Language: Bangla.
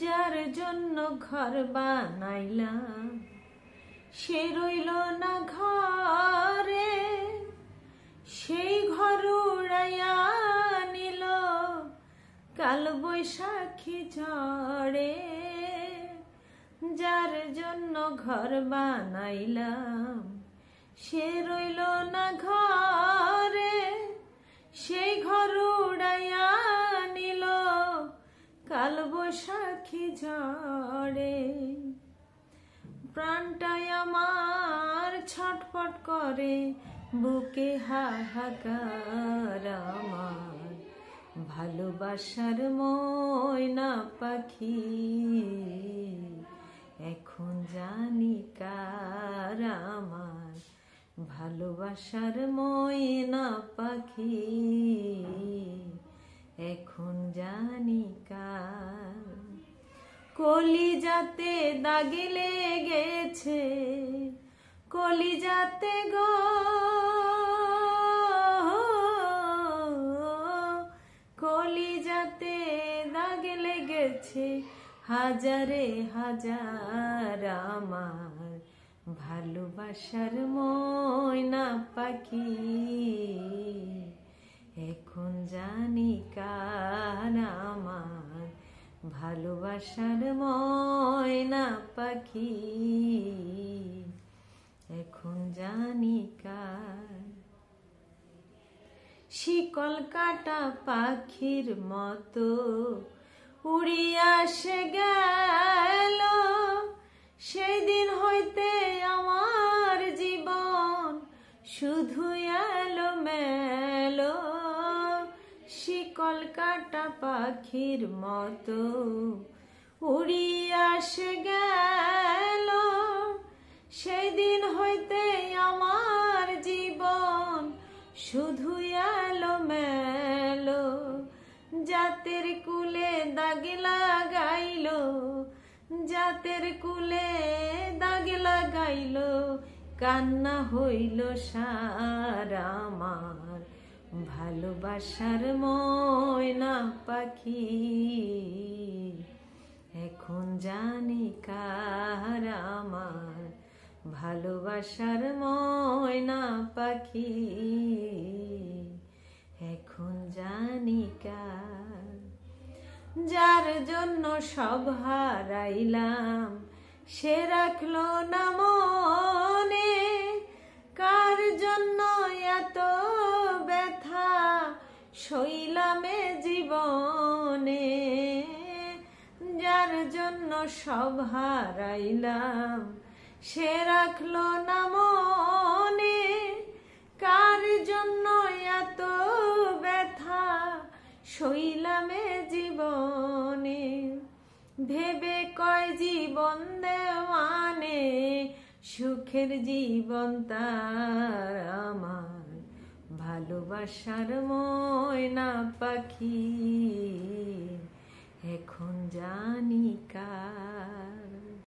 যার জন্য ঘর বানাইলাম সে রইল না ঘরে, সেই ঘর উড়াইয়া নিল কাল বৈশাখী ঝড়ে। যার জন্য ঘর বানাইলাম সে রইল না ঘরে, সেই ঘর উড়াইয়া নিল কাল বৈশাখী ঝড়ে। প্রাণটাই আমার ছটফট করে, বুকে হাহাকার আমার ভালোবাসার ময়না পাখি এখন জানি কার। আমার ভালোবাসার ময়না পাখি এখন জানি কার। কলিজাতে দাগে লেগেছে, কলিজাতে গো, কলিজাতে দাগে লেগেছে হাজারে হাজার আমার ভালোবাসার ময়না পাখি এখন জানি কার। আমার ভালোবাসার ময়না পাখি এখন জানি কার। শিকল কাটা পাখির মতো উড়িয়া সে গেল, সেই দিন হইতে আমার জীবন শুধু এলো মেলো। শিকল কাটা পাখির মতো উড়িয়া সে গেল, সেই দিন হইতে আমার জীবন শুধু এলো মেলো। জাতের কুলে দাগ লাগাইল, জাতের কুলে দাগ লাগাইল, কান্না হইল সার আমার ভালোবাসার ময়না পাখি এখন জানি কার। আমার ভালোবাসার ময়না পাখি এখন জানি কার। যার জন্য সব হারাইলাম সে রাখলো না মনে, কার জন্য এত ব্যথা সইলামে জীবনে। যার জন্য সব হারাইলাম সে রাখলো না মনে, কার জন্য এত ব্যথা সইলামে জীবনে। ভেবে কয় জীবন দেওয়ানে সুখের জীবন তার আমার ভালোবাসার ময়না পাখি এখন জানি কার।